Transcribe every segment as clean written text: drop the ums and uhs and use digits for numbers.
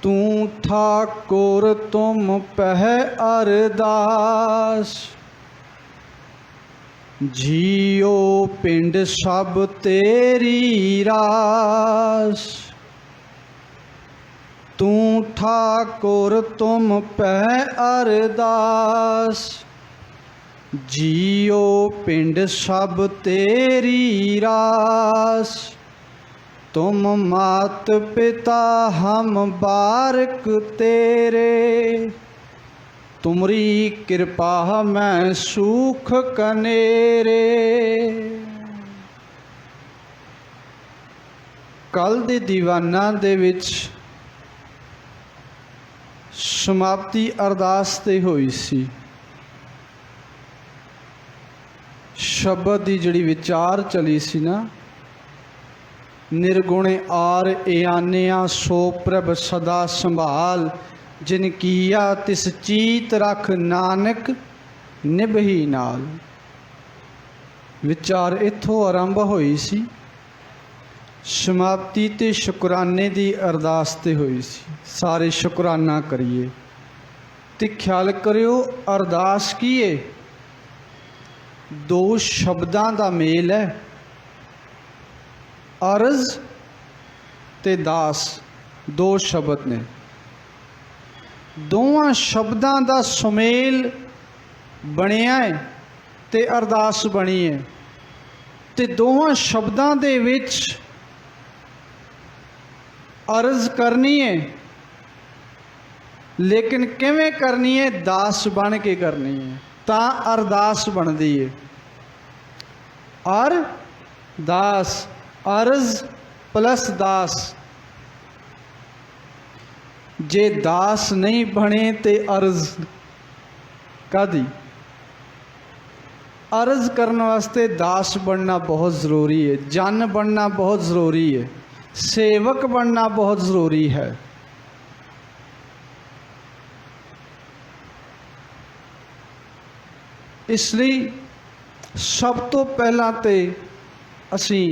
तू ठाकुर तुम पह अरदास। जियो पिंड सब तेरी रास। तू ठाकुर तुम पह अरदास। जियो पिंड सब तेरी रास। तुम मात पिता हम बारक तेरे। तुमरी कृपा मैं सुख कनेरे। कल दे दीवाना दे विच समाप्ति अरदास ते होई सी। शब्द की जिहड़ी विचार चली सी ना, निर्गुणे आर एआनिया सो प्रभ सदा संभाल। जिन किया तिस चीत रख नानक निभही नाल। विचार इत्थों आरंभ होई सी। समाप्ति ते शुकराने दी अरदास ते होई सी। सारे शुकराना करिए ते ख्याल करियो अरदास की है, दो शब्दां दा मेल है, अर्ज ते दास। दो शब्द ने, दोवां शब्दां दा सुमेल बनिया है ते अरदास बनी है। ते दोवां शब्दां दे विच अर्ज करनी है, लेकिन किवें करनी है? दास बन के करनी है, तां अरदास बनदी है। अरदास, अर्ज प्लस दास। जे दास नहीं बने तो अर्ज कादी? अर्ज करने वास्ते दास बनना बहुत ज़रूरी है, जन बनना बहुत ज़रूरी है, सेवक बनना बहुत ज़रूरी है। इसलिए सब तो पहला तो असी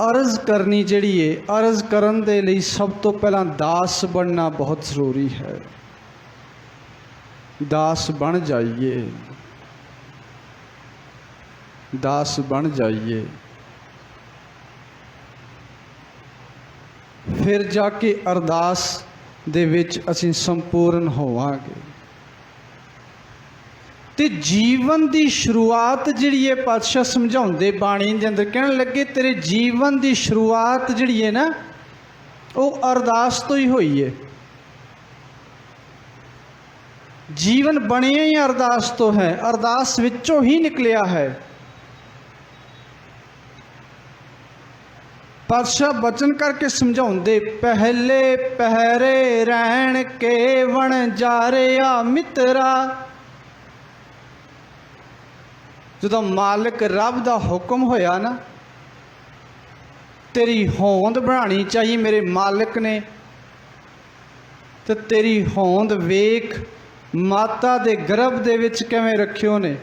अर्ज करनी जिहड़ी है, अर्ज करन दे लई सब तो पहला दास बनना बहुत ज़रूरी है। दास बन जाइए, दास बन जाइए, फिर जाके अरदास दे विच असीं संपूर्ण होवांगे। ते जीवन की शुरुआत जिहड़ी है, पातशाह समझाउंदे बाणी दे अंदर कहण लगे तेरे जीवन की शुरुआत जिहड़ी है ना, वो अरदास तो ही हुई है। जीवन बनिया ही अरदास तो है, अरदास विचों ही निकलिया है। पातशाह बचन करके समझाउंदे, पहले पहरे रहन के वन जारिया मित्रा। जो मालिक रब का हुक्म होया ना, तेरी होंद बनानी चाहिए मेरे मालिक ने, तो तेरी होंद वेख माता दे गर्भ दे विच किवें रखियो ने।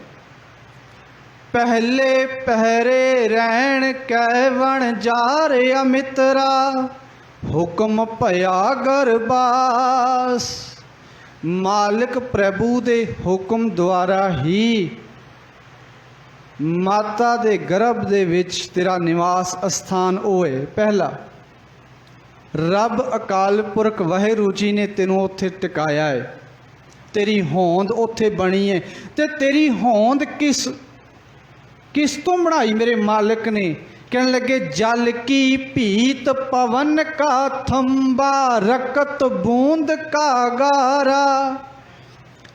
पहले पहरे रहन कैवन जा रहा मित्रा। हुक्म भया गरबास। मालिक प्रभु दे हुक्म द्वारा ही माता दे गर्भ दे विच तेरा निवास स्थान होए। पहला रब अकाल पुरख वाहिगुरू जी ने तेनों उत्थे टिकाया है, तेरी होंद उत्थे बनी है। ते तेरी होंद किस तो बनाई मेरे मालिक ने? कहने लगे, जल की भीत पवन का थंबा रकत बूंद का गारा।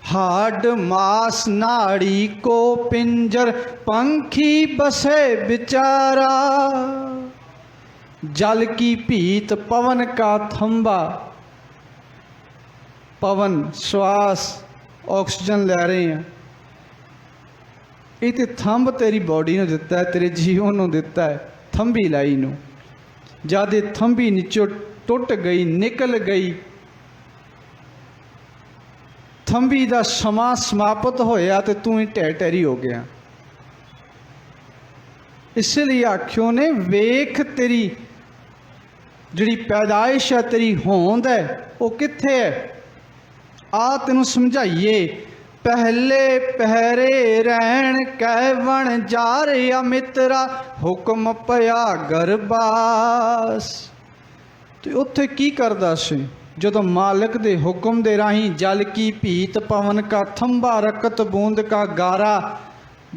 हाड मास नाड़ी को पिंजर पंखी बसे बिचारा। जल की भीत पवन का थंबा, पवन श्वास ऑक्सीजन ले रहे हैं, ये तो थंब तेरी बॉडी ने दिता है, तेरे जीवन को दिता है। थंबी लाई नू जद थंबी नीचों टुट गई, निकल गई, थंबी का समा समाप्त होया तो तू ही ढह ढेरी हो गया। इसलिए आख्यो ने, वेख तेरी जिहड़ी पैदाइश है तेरी होंद है वो कित्थे है? आ तैनूं समझाइए। पहले पहरे रहन कहवन जा रहा मित्रा, हुक्म पया गरबास। तो उत्थे की करदा सी? जदों मालिक दे हुक्म दे राही जल की भीत पवन का थंबा रकत बूंद का गारा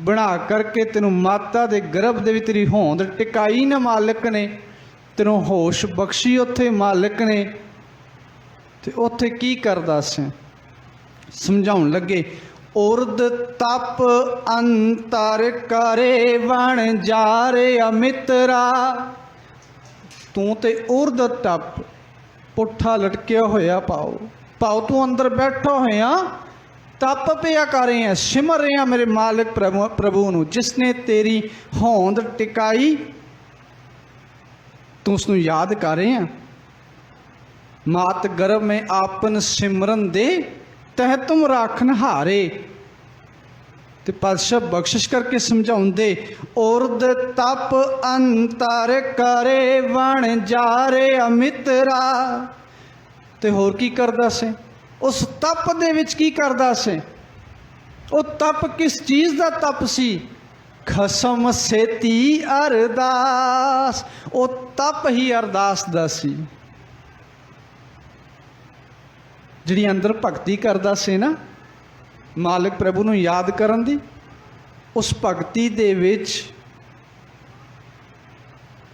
बना करके तेनों माता दे गर्भ दे विच तेरी होंद टिकाई ना मालिक ने, तेनों होश बख्शी उत्थे मालिक ने। ते उत्थे की करदा सी? समझाउण लगे, उर्द तप अंतर करे वण जा रे मित्रा। तू ते उर्द तप पुट्ठा लटकिया होया पाओ तू अंदर बैठा होया तप पिया कर रहे हैं, सिमर रहे हैं मेरे मालिक प्रभु नूं जिसने तेरी होंद टिकाई। तू उसनूं याद कर रहे हैं। मात गर्भ में आपन सिमरन दे तह तुम राखन हारे। ते पातशाह बख्शिश करके समझाउंदे, उर्द तप अंतर करे वण जा रे मित्रा। ते होर की करदा से? उस तप दे विच की करदा से? वो तप किस चीज़ दा तप सी? खसम सेती अरदास। वो तप ही अरदास दा सी। जिहड़ी अंदर भगती करदा से ना मालिक प्रभु नूं याद करन दी, उस भगती दे विच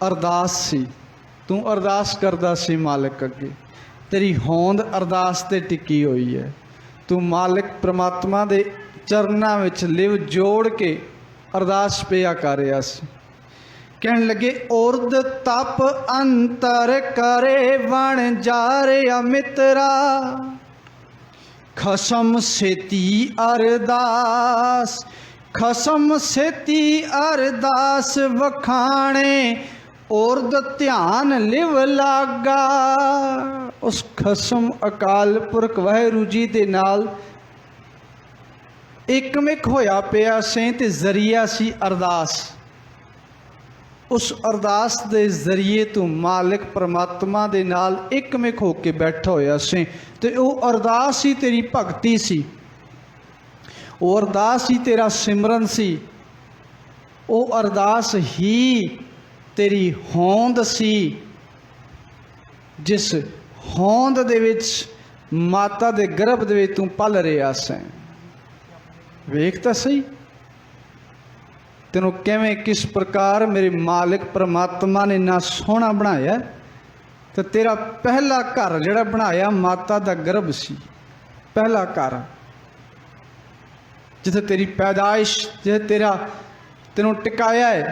अरदास सी। तू अरदास करदा सी मालिक अगे, तेरी होंद अरदास ते टिकी हुई है। तू मालिक परमात्मा दे चरनां विच लिव जोड़ के अरदास पिया कर रहा सी। कहन लगे, उर्द तप अंतर करे वण जा रे मित्रा, खसम सेती अरदास। खसम सेती अरदास वखाणे उर्द ध्यान लिव लागा। उस खसम अकाल पुरख वाहिगुरू जी दे नाल एकमिक होया पिया से ते जरिया सी अरदास। उस अरदास दे जरिए तू मालिक परमात्मा दे नाल एकमिक होके बैठा होया से। ते वो अरदास ही तेरी भगती सी, वो अरदास ही तेरा सिमरन सी, वो अरदास ही तेरी होंद सी। जिस होंद दे विच माता दे गर्भ दे विच तू पल रहा से। वेख तां सही तेनों किवें किस प्रकार मेरे मालिक परमात्मा ने ना सोहना बनाया। तो तेरा पहला घर जिहड़ा बनाया माता दा गर्भ सी, पहला घर जिथे तेरी पैदाइश, जिथे तेनों टिकाया है,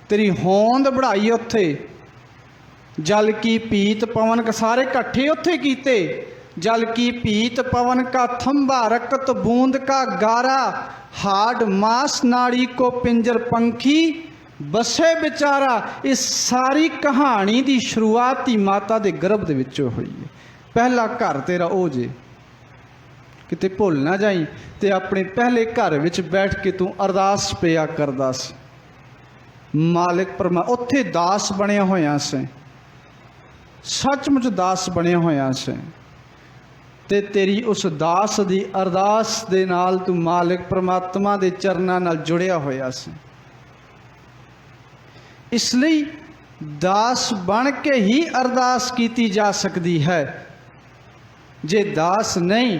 तेरी होंद बढ़ाई उत्थे। जल की पीत पवन का सारे इकट्ठे उत्थे कीते। जल की पीत पवन का थंबा रकत बूंद का गारा, हाड मास नाड़ी को पिंजर पंखी बसे बेचारा। इस सारी कहानी की शुरुआत ही माता के गर्भ दे विचों हुई है। पहला घर तेरा ओ जे, किते भुल ना जाई। ते अपने पहले घर विच बैठ के तू अरदास पिया करदा सी। मालिक परमा उत्थे दास बनिया होया से, सचमुच दास बनिया होया से। ते तेरी उस दास दी अरदास दे नाल तू मालिक परमात्मा दे चरनां नाल जुड़िया होया से। इसलिए दास बन के ही अरदास कीती जा सकती है। जे दास नहीं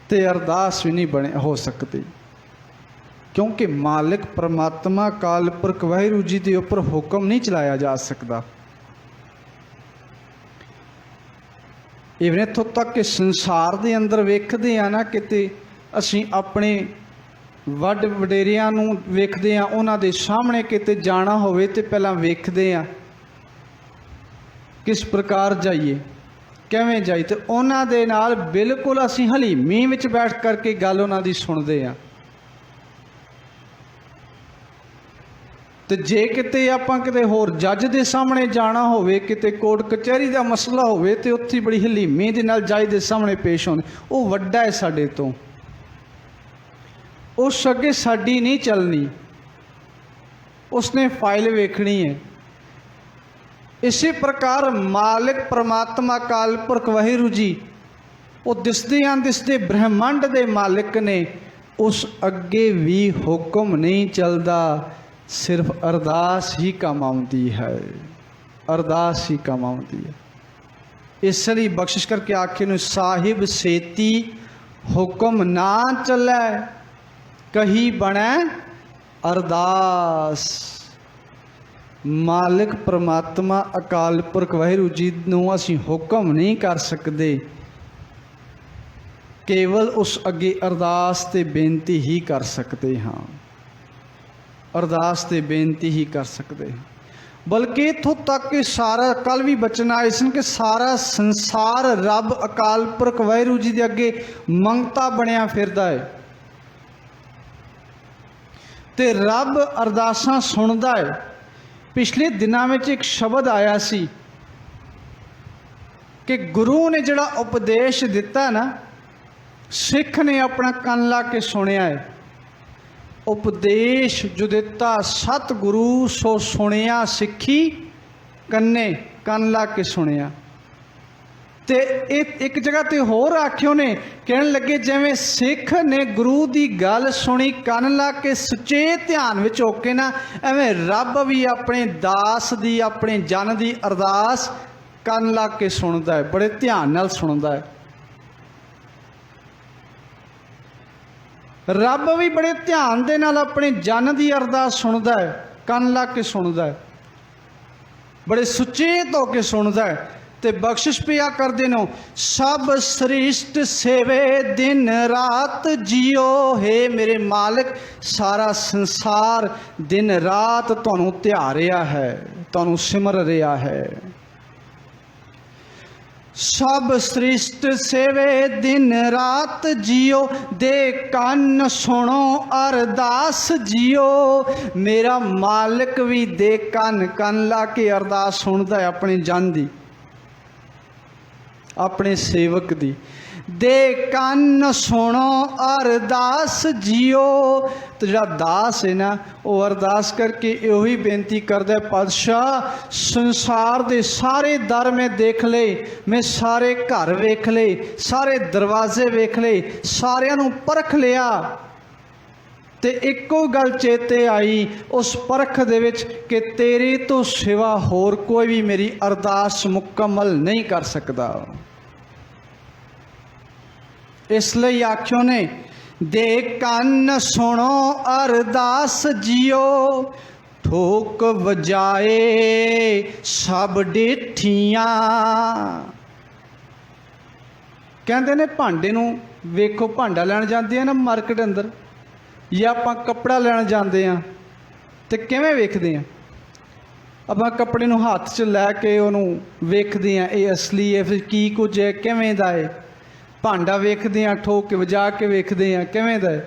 तो अरदास भी नहीं बने हो सकती, क्योंकि मालिक परमात्मा काल पुरख वाहिगुरू जी के उपर हुक्म नहीं चलाया जा सकता। इवन इत्थों तक कि संसार के अंदर वेखते हैं ना, किते असीं अपने वड वडेरियां नूं वेखते हैं, उन्हां दे सामने किते जाना होवे ते पहलां वेखते हैं किस प्रकार जाइए, किवें जाइए। तो उन्हां दे नाल बिल्कुल असीं हलीमी विच बैठ करके गल उन्हां दी सुणदे हैं। तो जे किते आपां किते होर जज दे सामने जाना होवे, किते कोर्ट कचहरी का मसला होवे, ते उत्थे बड़ी हलीमी दे नाल जज दे सामने पेश होंदे। वो वड्डा है साडे तो, उस अगे साडी नहीं चलनी, उसने फाइल वेखनी है। इसी प्रकार मालिक परमात्मा अकाल पुरख वाहिगुरू जी वो दिसदे अनदिसदे ब्रह्मंड दे मालिक ने, उस अगे भी हुक्म नहीं चलता, सिर्फ अरदास ही काम आउंदी है, अरदास ही काम आउंदी है। इसलिए बख्शिश करके आखे न साहिब सेती हुक्म ना चलै, कही बनै अरदास। मालिक परमात्मा अकाल पुरख वाहिगुरू जी नूं असीं हुक्म नहीं कर सकते, केवल उस अगे अरदास ते बेनती ही कर सकते हाँ, अरदास ते बेनती ही कर सकते हैं। बल्कि इत्थों तक कि सारा कल भी बचन आए सन कि सारा संसार रब अकाल पुरख वाहिगुरू जी दे अगे मंगता बनिया फिरदा है, ते रब अरदासां सुनदा है। पिछले दिनों में एक शब्द आया सी कि गुरु ने जिहड़ा उपदेश दिता ना, सिख ने अपना कन ला के सुनिया है। उपदेश जो दिता सतगुरु सो सुनिया सिखी कन्ने, कन ला के सुनिया। ते एक जगह ते होर आख्यो ने कहन लगे जिवें सिख ने गुरु दी गल सुनी कन ला के सुचे ध्यान विच होके ना, एवें रब भी अपने दास दी अपने जन दी अरदास कन ला के सुनदा है, बड़े ध्यान नाल सुनदा है। रब भी बड़े ध्यान दे नाल अपने जन की अरदास सुनदा है, कन ला के सुनदा है, बड़े सुचेत होके सुनदा है। ते बख्शिश पिया करदे नो, सब सृष्ट सेवे दिन रात जियो, हे मेरे मालिक सारा संसार दिन रात तुहानू ध्या रहा है, तुहानू सिमर रहा है। सब सृष्ट सेवे दिन रात जियो, दे कन सुनो अरदास जियो। मेरा मालिक भी दे कन, कन ला के अरदास सुनदा है अपने जन दी, अपने सेवक दी। दे कन सुनो अरदास जियो। तो जो दास है ना, वो अरदास करके यही बेनती करता है, पातशाह संसार दे सारे दर में देख ले, मैं सारे घर वेख ले, सारे दरवाजे वेख ले, सारियां नूं परख लिया, ते एको गल चेते आई उस परख दे विच कि तेरे तो सिवा होर कोई भी मेरी अरदास मुकम्मल नहीं कर सकता। इसलिए आख्यो ने, दे कन सुनो अरदास जियो, ठोक वजाए सब डिठियां। कहते ने भांडे नूं वेखो, भांडा लैण जांदे आ ना मार्केट अंदर, या आपां कपड़ा लैण जांदे आ ते किवें वेखदे आ, आपां कपड़े नूं हत्थ 'च लै के उहनूं वेखदे आ, ये असली है फिर की कुछ है, किवें दा है। भांडा वेखदे आ, ठोक के वजा के वेखदे आ किवें दा है।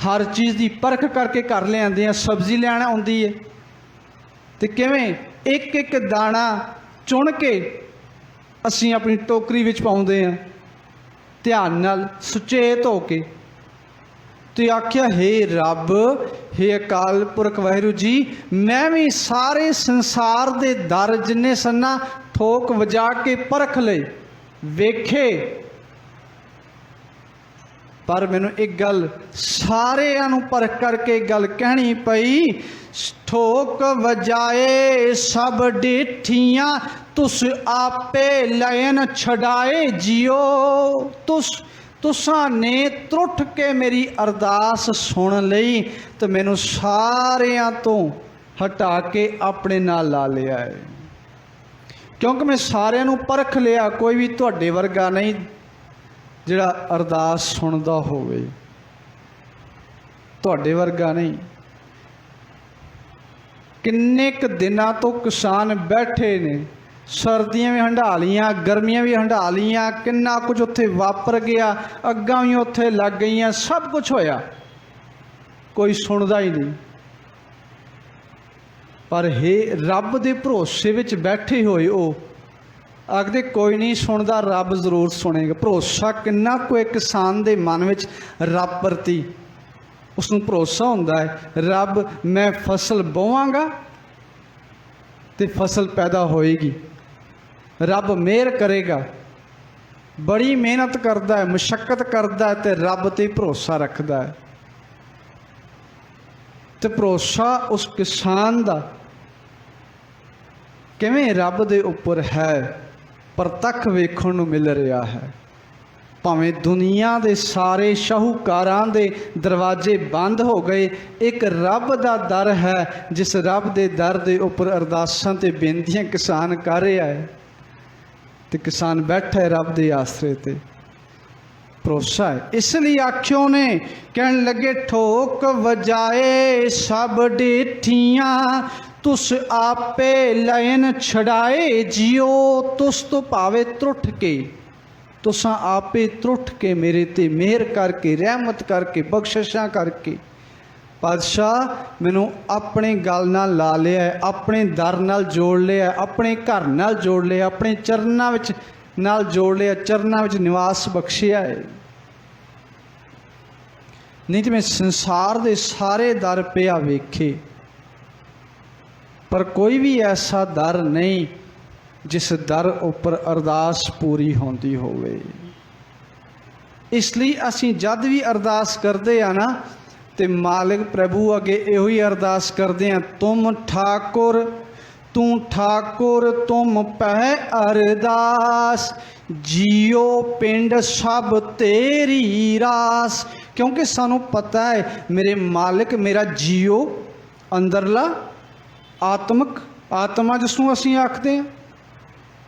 हर चीज़ की परख करके घर लिआंदे आ। सब्जी लैण आउंदी है ते किवें एक एक दाना चुन के असीं अपनी टोकरी विच पाउंदे आ, ध्यान नाल सुचेत हो के। तो आख्या, हे रब, हे अकाल पुरख वाहिगुरू जी, मैं भी सारे संसार दे दर जिन्ने सन्ना ठोक वजा के परख ले, वेखे, पर मैनू एक गल सारिਆਂ ਨੂੰ परख करके गल कहनी पई, ठोक वजाए सब डिठियां, तुस आपे लयन छड़ाए जियो। तुसा ने त्रुट के मेरी अरदास सुन लई, तो मैनू सारिਆਂ तो हटा के अपने नाल ला लिया है, क्योंकि मैं सारिਆਂ ਨੂੰ परख लिया, कोई भी तुहाडे वर्गा नहीं जिहड़ा अरदास सुनदा होवे, तुहाडे वर्गा नहीं। किन्ने क दिनां तो किसान बैठे ने, सर्दियां भी हंडा लियां, गर्मियां भी हंडा लियां, किन्ना कुछ उत्थे वापर गया, अग्गां भी उत्थे लग गईयां, सब कुछ होया, कोई सुनदा ही नहीं। पर हे रब दे भरोसे विच बैठे होए ओ आखदे कोई नहीं सुनदा, रब जरूर सुनेगा। भरोसा किन्ना कोई किसान दे मन विच रब प्रति उसनूं भरोसा हुंदा है, रब मैं फसल बोवांगा तो फसल पैदा होएगी। रब मेहर करेगा। बड़ी मेहनत करता है, मुशक्कत करता है, तो रब ते भरोसा रखता है। तो भरोसा उस किसान का किवें रब दे उपर है, परतख वेखण नूं मिल रहा है। भावें दुनिया दे सारे शाहूकारां दे दरवाजे बंद हो गए, एक रब दा दर है, जिस रब दे दर दे उपर अरदासां ते बेनतियां किसान कर रहा है। तो किसान बैठा है रब दे आसरे ते, भरोसा है। इसलिए आख्यो ने कहन लगे, ठोक वजाए सब डेठियां, तुस आपे लयन छड़ाए जियो, तुस तो भावे त्रुठ के, तुसा आपे त्रुठ के मेरे ते मेहर करके, रहमत करके, बख्शिशां करके। पातशाह मैनू अपने गल नाल ला लिया है, अपने दर नाल जोड़ लिया, अपने घर नाल जोड़ लिया, अपने चरनां विच नाल जोड़ लिया, चरनां विच निवास बख्शिया है। नहीं तो मैं संसार दे सारे दर पिया वेखे, पर कोई भी ऐसा दर नहीं जिस दर उपर अरदास पूरी होंदी होवे। इसलिए असीं जद भी अरदास करते हैं ना, तो मालिक प्रभु अगे इहो ही अरदास करते हैं, तुम ठाकुर तू ठाकुर तुम पै अरदास, जियो पिंड सब तेरी रास। क्योंकि सानू पता है मेरे मालिक मेरा जियो अंदरला आत्मक आत्मा जिसनों असीं आखते हैं,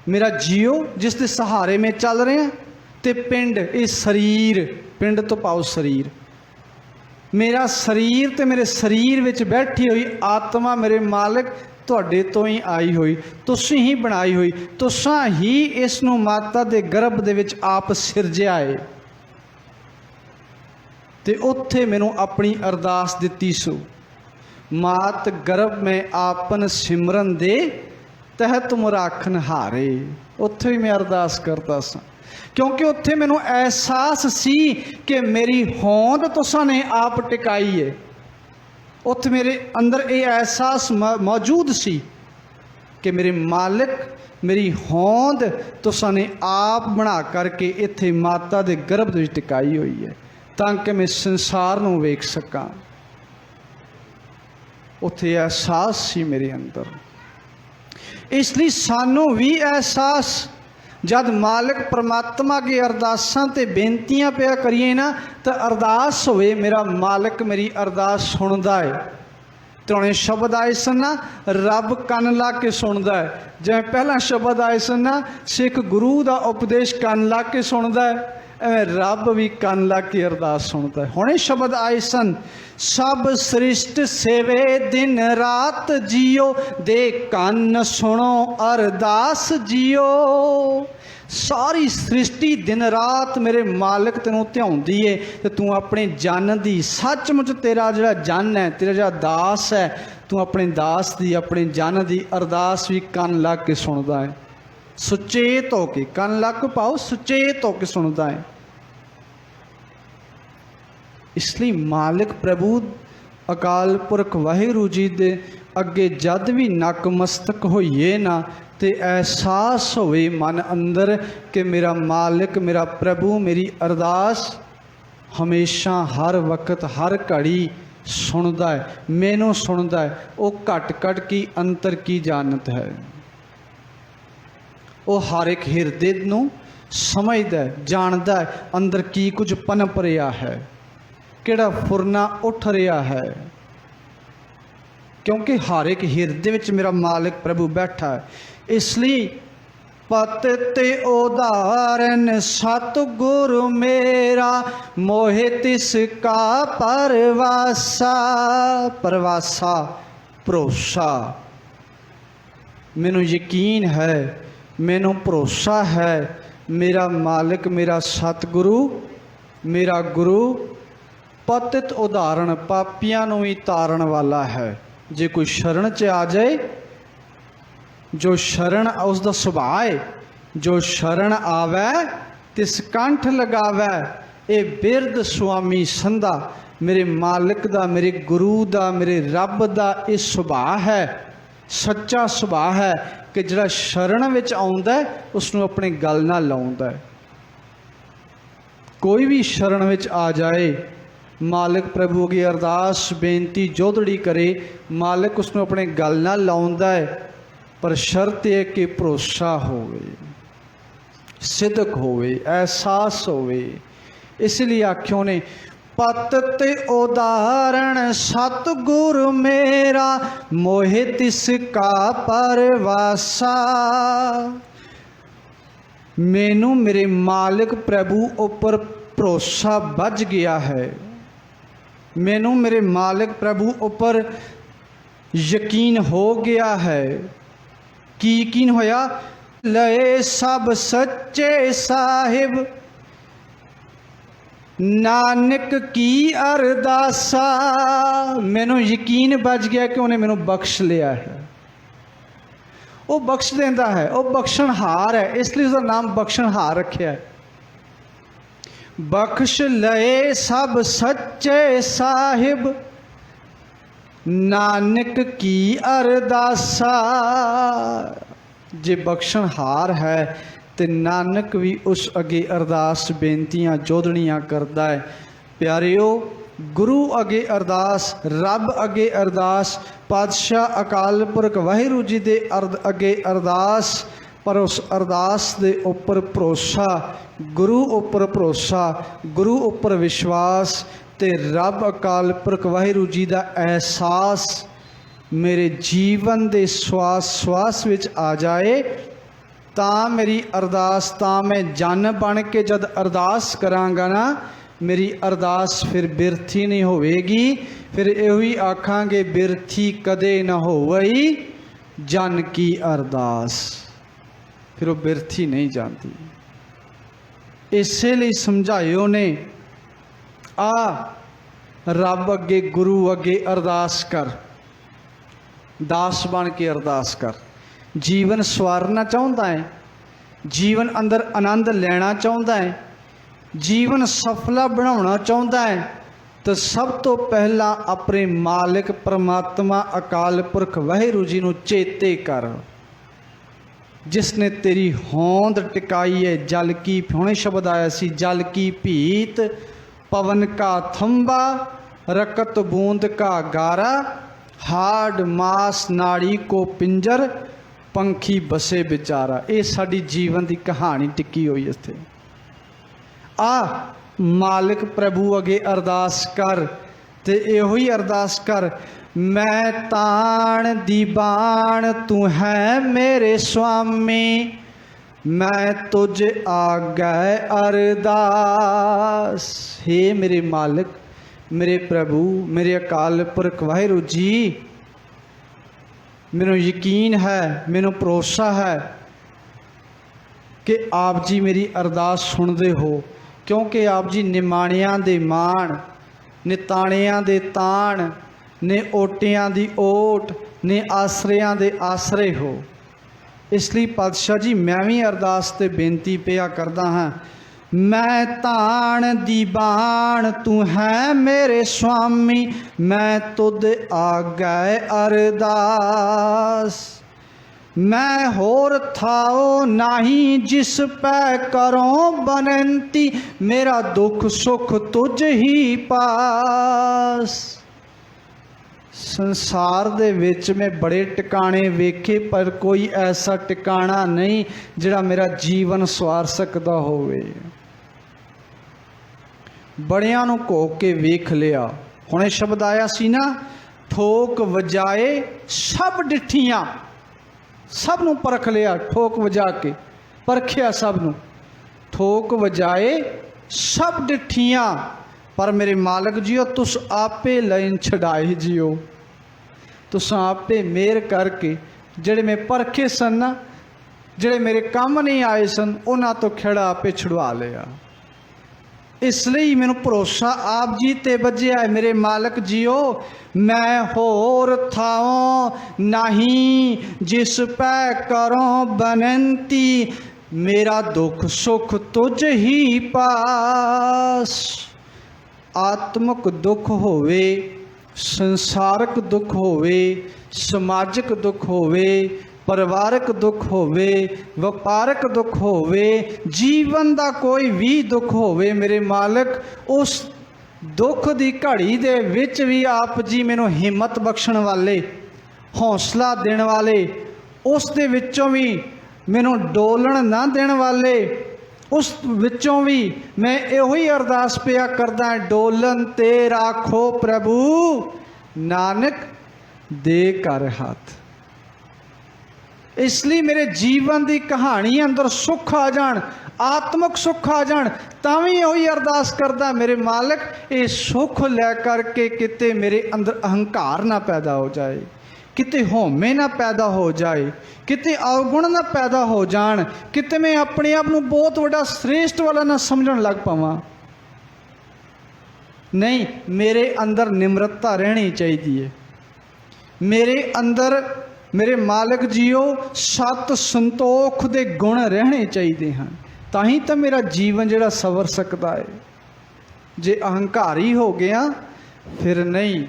मेरा जियो जिस दे सहारे में चल रहे हैं, तो पिंड ये शरीर, पिंड तो पाओ शरीर, मेरा शरीर तो मेरे शरीर विच बैठी हुई आत्मा मेरे मालिक तुहाडे तो ही आई हुई, तुसीं ही बनाई हुई, तुसां ही इसनूं माता दे गर्भ दे विच आप सिरजिया है। ते उत्थे मैनू अपनी अरदास दिती सो, मात गर्भ में आपन सिमरन दे तहत मुराखन हारे। उत्थे भी मैं अरदास करता सा, क्योंकि उत्थे मैनू एहसास सी कि मेरी होंद तुसां ने आप टिकाई है। उत्थे मेरे अंदर ये एहसास मौजूद सी कि मेरे मालिक मेरी होंद तुसां ने आप बना करके इत्थे माता दे गर्भ दे विच टिकाई हुई है, ताकि मैं संसार नूं वेख सकां। उत्थे एहसास सी मेरे अंदर। इसलिए सानू भी एहसास जब मालिक परमात्मा की अरदासां ते बेनतियां पिया करिए ना, तो अरदास होए मेरा मालिक मेरी अरदास सुनदा है। तो हुणे शब्द आए सन ना, रब कन ला के सुनदा है। जिवें पहला शब्द आए सन ना, सिख गुरु का उपदेश कन ला के सुनदा है, रब भी कन ला के अरदास सुनता है। हुणे शब्द आए सन, सब सृष्ट सेवे दिन रात जियो, दे कन सुनो अरदास जियो। सारी सृष्टि दिन रात मेरे मालिक तेनों ध्याउंदी है, तो तू अपने जन दी सचमुच तेरा जिहड़ा जन है, तेरा जिहड़ा दास है, तू अपने दास दी अपने जन दी अरदास भी कन लग के सुनदा है। सुचेत होके कन लग पाओ, सुचेत होके सुनदा है। इसलिए मालिक प्रभु अकाल पुरख वाहिगुरू जी दे अगे जद भी नकमस्तक होइए ना, तो एहसास होवे मन अंदर कि मेरा मालिक मेरा प्रभु मेरी अरदास हमेशा हर वक्त हर घड़ी सुनदा है, मैनू सुनदा है। वो घट घट की अंतर की जानत है, वो हर एक हिरदे नूं समझदा है, जानदा है अंदर की कुछ पनप रहा है, किहड़ा फुरना उठ रहा है। क्योंकि हर एक हिरदे विच मेरा मालिक प्रभु बैठा है। इसलिए पत ते उदाहरण सतगुरु मेरा, मोहे तिसका परवासा। परवासा भरोसा, मैनू यकीन है, मैनू भरोसा है मेरा मालिक मेरा सतगुरु मेरा गुरु पतित उदाहरण पापियां नूं भी तारण वाला है। जे कोई शरण च आ जाए, जो शरण उसका सुभाव है, जो शरण आवे तिस कंठ लगावे। ये बिरद स्वामी संधा मेरे मालिक दा, मेरे गुरु दा, मेरे रब दा ये सुभाव है। सच्चा सुभाव है कि जिहड़ा शरण विच आउंदा है उसनूं अपने गल नाल लाउंदा है। कोई भी शरण विच आ जाए, मालिक प्रभु अगे अरदास बेनती जोदड़ी करे, मालिक उसनूं अपने गल नाल लाउंदा है, पर शर्त है कि भरोसा होवे, सिदक होवे, एहसास होवे। इसलिए आख्यो ने पत ते उदाहरण सतगुर मेरा, मोहे तिसका परवासा। मैनू मेरे मालिक प्रभु उपर भरोसा बज गया है, मैनू मेरे मालिक प्रभु उपर यकीन हो गया है। की यकीन होया? लए सब सच्चे साहिब नानक की अरदासा। मैनू यकीन बज गया कि उन्हें मैनू बख्श लिया है, वो बख्श देंदा है, वो बख्शणहार है, इसलिए उसका नाम बख्शणहार रखा है। बख्श लए सब सच्चे साहिब नानक की अरदासा। जे बख्शणहार है तो नानक भी उस अगे अरदास बेनतियां जोदड़ियां करता है। प्यारिओ, गुरु अगे अरदास, रब अगे अरदास, पातशाह अकाल पुरख वाहिगुरू जी दे अगे अरदास, पर उस अरदास दे उपर भरोसा, गुरु उपर भरोसा, गुरु उपर विश्वास ते रब अकाल पुरख वाहिगुरू जी दा एहसास मेरे जीवन दे श्वास श्वास विच आ जाए, तां मेरी अरदास, तां मैं जन बन के जद अरदास करांगा ना, मेरी अरदास फिर बिरथी नहीं होवेगी। फिर यही आखांगे बिरथी कदे न होवई जन की अरदास, फिर वो बिरथी नहीं जाती। इसलिए समझायो ने आ रब अगे गुरु अगे अरदास कर, दास बन के अरदास कर। जीवन सवारना चाहता है, जीवन अंदर आनंद लेना चाहता है, जीवन सफला बनाना चाहता है, तो सब तो पहला अपने मालिक परमात्मा अकाल पुरख वाहिगुरू जी नूं चेते कर, जिसने तेरी होंद टिकाई है। जल की, हुणे शब्द आया सी, जल की भीत, पवन का थंबा, रकत बूंद का गारा, हाड मास नाड़ी को पिंजर, पंखी बसे बेचारा। ये साडी जीवन की कहानी टिकी हुई इत्थे। आ मालिक प्रभु अगे अरदास कर, ते इहो ही अरदास कर, मैं ताण दी बाण तू है मेरे स्वामी, मैं तुझ आगे अरदास। हे मेरे मालिक, मेरे प्रभु, मेरे अकाल पुरख वाहिगुरू जी, मैनू यकीन है, मैनू भरोसा है कि आप जी मेरी अरदास सुनते हो, क्योंकि आप जी निमाणियां दे माण, ने ताणियां दे ताण, ने ओटियां दी ओट, ने आसरियां दे आसरे हो। इसलिए पातशाह जी मैं भी अरदास ते बेनती पिया करदा हाँ, मैं ताण दी बाण तू है मेरे स्वामी, मैं तुद आगे अरदास। मैं होर थाओ नाही जिस पै करो बनती, मेरा दुख सुख तुझ ही पास। संसार दे विच मैं बड़े टिकाणे वेखे, पर कोई ऐसा टिकाणा नहीं जिहड़ा मेरा जीवन सवार सकदा होवे। बड़ियां नूं घो के वेख लिया, हुणे शब्द आया सी ना, ठोक वजाए सब डिठियां, सब नूं परख लिया, ठोक वजा के परखिया सब नूं, ठोक वजाए सब डिठियां, पर मेरे मालिक जियो तुस आपे लाइन छड़ाए जियो, तुस आपे मेहर करके जेड़े मैं परखे सन ना, जेड़े मेरे काम नहीं आए सन, उन्हां तो खेड़ा आपे छुड़वा लिया। इसलिए मैनू भरोसा आप जी ते बजिया है। मेरे मालिक जियो, मैं होर थाओ नहीं जिस पै करों बनती, मेरा दुख सुख तुझ ही पास। आत्मक दुख होवे, संसारक दुख होवे, समाजिक दुख होवे, परिवारक दुख होवे, वपारक दुख होवे, जीवन का कोई भी दुख होवे मेरे मालिक, उस दुख की घड़ी दे विच भी आप जी मैनू हिम्मत बख्शण वाले, हौसला देण वाले, उस दे विचों भी मैनू डोलण ना देण वाले, उस विचों भी मैं इहोई अरदास पिया करदा, डोलन ते राखो प्रभु नानक दे कर हाथ। इसलिए मेरे जीवन की कहानी अंदर सुख आ जान, आत्मक सुख आ जान, तां भी इहोई अरदास करदा, मेरे मालिक ये सुख लै करके किते मेरे अंदर अहंकार ना पैदा हो जाए, किते हौमे ना पैदा हो जाए, किते अवगुण ना पैदा हो जान, किते मैं अपने आप को बहुत बड़ा श्रेष्ठ वाला ना समझण लग पावां। नहीं, मेरे अंदर निम्रता रहनी चाहिए, मेरे अंदर मेरे मालिक जीओ सत संतोख दे गुण रहने चाहिए हैं, ताही तो मेरा जीवन जिहड़ा सवर सकता है। जे अहंकारी हो गया फिर नहीं।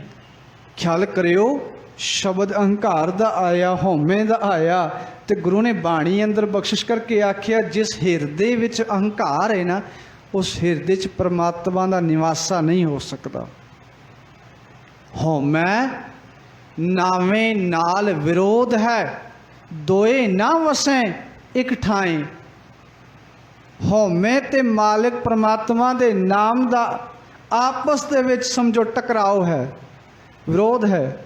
ख्याल करियो, शब्द अहंकार दा आया, हौमे दा आया, तो गुरु ने बाणी अंदर बख्शिश करके आख्या, जिस हिरदे विच अहंकार है ना, उस हिरदे च परमात्मा का निवासा नहीं हो सकता। हौमै नावे नाल विरोध है, दोए ना वसें एक ठाएं। हौमे ते मालिक परमात्मा दे नाम दा आपस दे विच समझो टकराव है, विरोध है।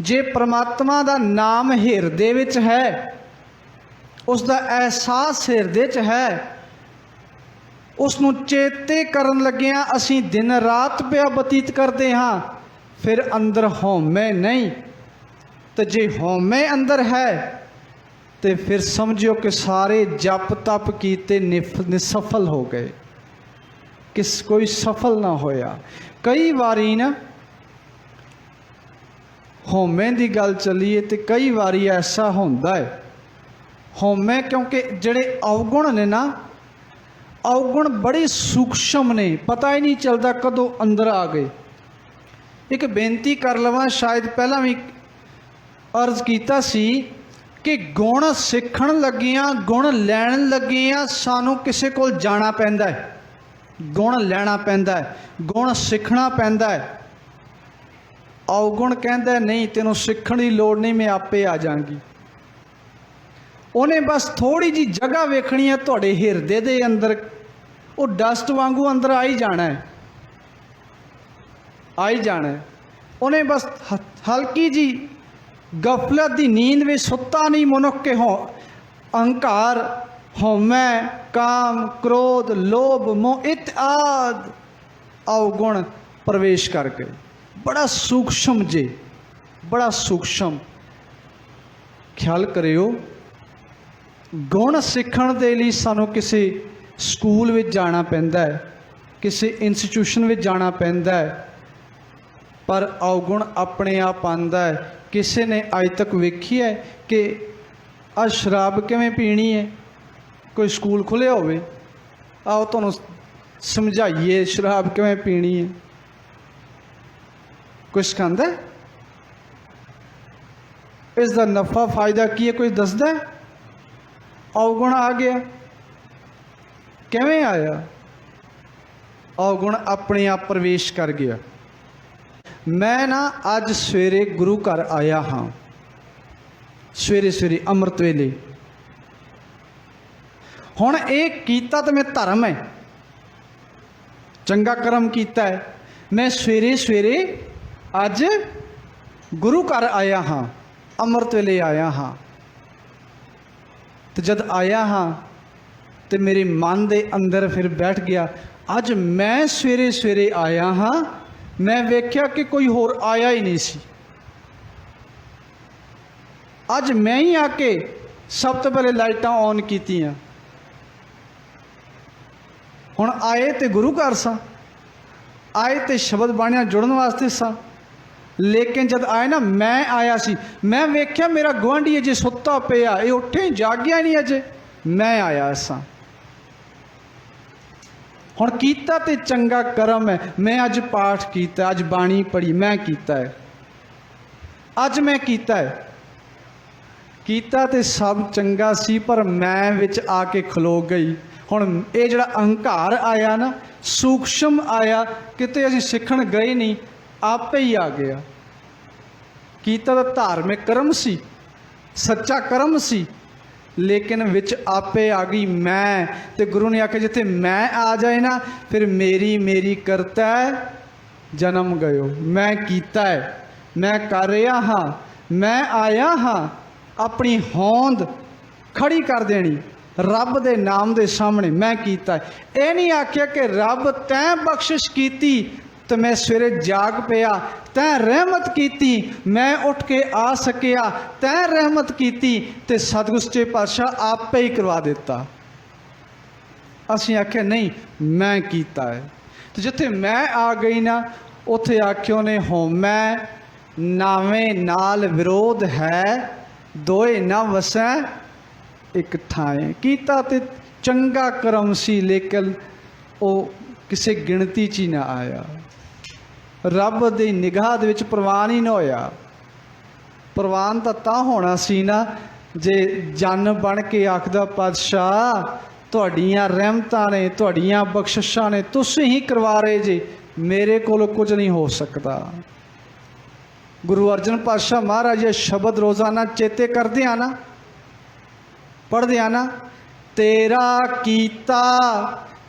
जे परमात्मा दा नाम हिरदे विच है, उसका एहसास हिरदे च है, उसनूं चेते करन लगिया असीं दिन रात पिया बतीत करते हाँ, फिर अंदर हौमे नहीं। तो जे हौमे अंदर है तो फिर समझो कि सारे जप तप कीते निसफल हो गए, किस कोई सफल ना होया। कई बारी ना हौमे की गल चलीए तो कई बारी ऐसा होंदा है, हौमे क्योंकि जड़े अवगुण ने ना, अवगुण बड़े सूक्ष्म ने, पता ही नहीं चलता कदों अंदर आ गए। एक बेनती कर लवां, शायद पहला भी अर्ज कीता सी कि गुण सीखण लगियां, गुण लैण लगियां, सानू किसे कोल जाना पैंदा है, गुण लैना पैंदा है, गुण सीखना पैंदा है। अवगुण कहंदा नहीं, तेनों सीखण की लोड़ नहीं, मैं आपे आ जांगी। उन्हें बस थोड़ी जी जगह वेखनी है तुहाडे हिरदे दे अंदर, वो डस्ट वांगू अंदर आ ही जाना है, आ ही जाना है। उन्हें बस हल्की जी गफलत की नींद में सुता नहीं मनुख के हो अहंकार, हौमै, काम, क्रोध, लोभ, मोह इत्यादि अवगुण प्रवेश कर गए। बड़ा सूक्ष्म जे, बड़ा सूक्ष्म। ख्याल करियो, गुण सीखण दे लई सानू किसी स्कूल में जाना पैंदा है, किसी इंस्टीट्यूशन में जाना पैंदा है, पर अवगुण अपने आप आंदा है। किसी ने अज तक वेखी है कि आ शराब किवें पीनी है? कोई स्कूल खुलिया होवे, आओ तुहानूं समझाइए शराब किवें पीनी है? कोई सिखांदा है? इसका नफा फायदा की है? कोई दसदा है? अवगुण आ गया, किवें आया? अवगुण अपने आप प्रवेश कर गया। मैं ना अज सवेरे गुरु घर आया हाँ, सवेरे सवेरे अमृत वेले। हुण एक कीता तो मैं धर्म है, चंगा कर्म कीता है। मैं सवेरे सवेरे अज गुरु घर आया हाँ, अमृत वेले आया हाँ। तो जब आया हाँ तो मेरे मन के अंदर फिर बैठ गया, अज मैं सवेरे सवेरे आया हाँ, मैं वेख्या कि कोई होर आया ही नहीं सी। अज मैं ही आके सब तो पहले लाइटां ऑन कीतियां। हुण आए तो गुरु घर सा, आए तो शब्द बाणियां जुड़न वास्ते सा, लेकिन जब आए ना मैं आया सी, मैं वेख्या मेरा गुआंढी अजे सुत्ता पिया, ये उठे जागिया नहीं अजे, मैं आया सा। हुण कीता ते चंगा करम है। मैं अज पाठ कीता, अज बाणी पढ़ी, मैं कीता है, अज मैं कीता है। कीता ते सब चंगा सी, पर मैं विच आके खलो गई। हुण ये जिहड़ा अहंकार आया ना, सूक्ष्म आया, किते असीं सिखण गए नहीं, आपे ही आ गया। कीता तां धार्मिक कर्म सी, सच्चा कर्म सी, लेकिन विच आपे आ गई मैं। ते गुरु ने आख्या जिथे मैं आ जाए ना, फिर मेरी मेरी करता है जन्म गयो। मैं कीता है, मैं कर रहा हाँ, मैं आया हाँ, अपनी होंद खड़ी कर देनी रब दे नाम दे सामने। मैं कीता है, ये नहीं आख्या कि रब तैं बख्शिश कीती तो मैं सवेरे जाग पिया, तैं रहमत कीती मैं उठ के आ सकिया, तैं रहमत कीती ते सतगुर सच्चे पातशाह आपे ही करवा दिता। असीं आख्या नहीं, मैं कीता है। तो जिथे मैं आ गई ना, उथे आख्यो ने हो मैं नावें नाल विरोध है, दोए ना वसै एक थाएं। कीता ते चंगा करम सी, लेकिन वो किसी गिणती च ही ना आया। रब दी निगाह दे विच प्रवान ही ना होया। प्रवान तां होना सी ना जे जन बन के आखदा पातशाह तुहाडीआं रहमतां ने, तुहाडीआं बख्शिशां ने, तुसीं ही करवा रहे जे, मेरे कोल कुछ नहीं हो सकता। गुरु अर्जन पातशाह महाराज ये शब्द रोज़ाना चेते करदे आ ना, पढ़दे आ ना, तेरा कीता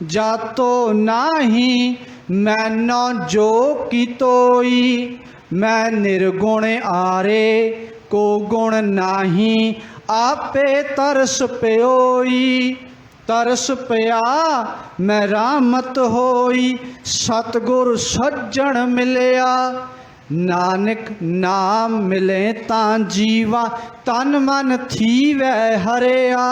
जातो नाही मैनो जो कीतोई, मैं निर्गुण आरे को गुण नाही, आपे तरस प्योई। तरस पिया मैं रामत होई, सतगुर सज्जन मिलिया, नानक नाम मिले तां जीवा, तन मन थीवै हरिया।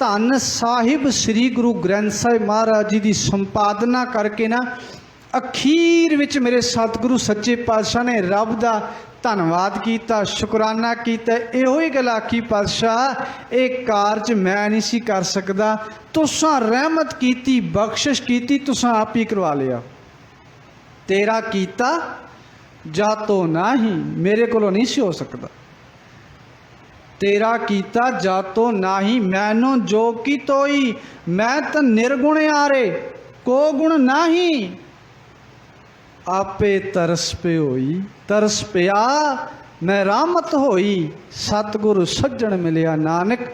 धन साहिब श्री गुरु ग्रंथ साहिब महाराज जी की संपादना करके ना, अखीर विच मेरे सतगुरु सच्चे पातशाह ने रब दा धन्नवाद किया, शुकराना किया। इहो ही गल आखी पातशाह एक कारज मैं नहीं सी कर सकदा, तुसां रहमत कीती, बख्शिश कीती, तुसां आप ही करवा लिया। तेरा कीता जातो नाही, मेरे कोलों नहीं सी हो सकता। तेरा कीता जातो नाही मैनू जो की तोई, मैं तो निर्गुण आरे को गुण नाही, आपे तरस पे होई। तरस पिया मैं रामत होई, सतगुरु सज्जन मिलिया, नानक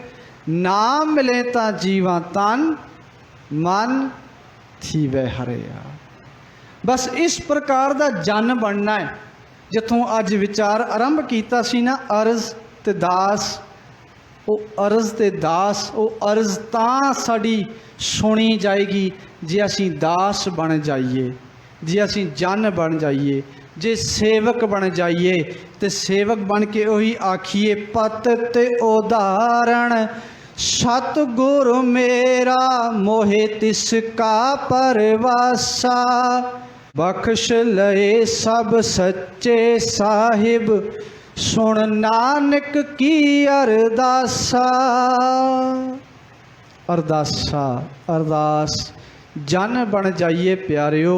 नाम मिले ता जीवा, तन मन थीवै हरिया। बस इस प्रकार का जन बनना है। जिथों अज विचार आरंभ किया सी ना, अर्ज ते दास, वो अर्ज ते दास, वो अर्ज तां साडी सुनी जाएगी जे असीं दास बन जाइए, जे असीं जन बन जाइए, जे सेवक बन जाइए। ते सेवक बन के उही आखिए पत ते उदाहरण, सतगुर मेरा मोहे तिसका परवासा, बख्श लए सब सच्चे साहिब, सुन नानक की अरदासा। अरदासा अरदास जन बन जाइए प्यारिओ,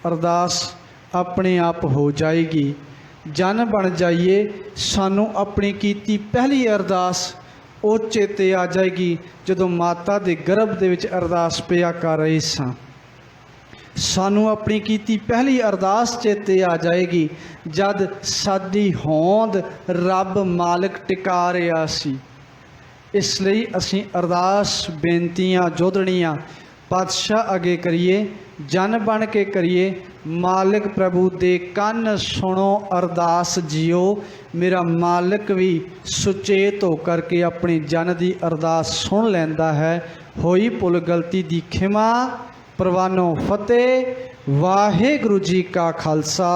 अरदास अपने आप हो जाएगी। जन बन जाइए, सानू अपनी कीती पहली अरदास वो चेते आ जाएगी जदों माता दे गर्भ दे विच अरदास पिया कर रहे सां। सानू अपनी कीती पहली अरदास चेते आ जाएगी जद साडी होंद रब मालिक टिका रहा सी। इसलिए असीं अरदास बेनतियां जोदड़ियां पातशाह अगे करिए, जन बन के करिए। मालिक प्रभु दे कन सुनो अरदास जियो, मेरा मालिक भी सुचेत होकर के अपने जन की अरदास सुन लैंदा है। होई भुल गलती दी खिमा, परवानो फतेह। वाहिगुरु जी का खालसा,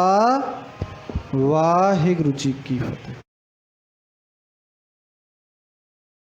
वाहिगुरु जी की फतेह।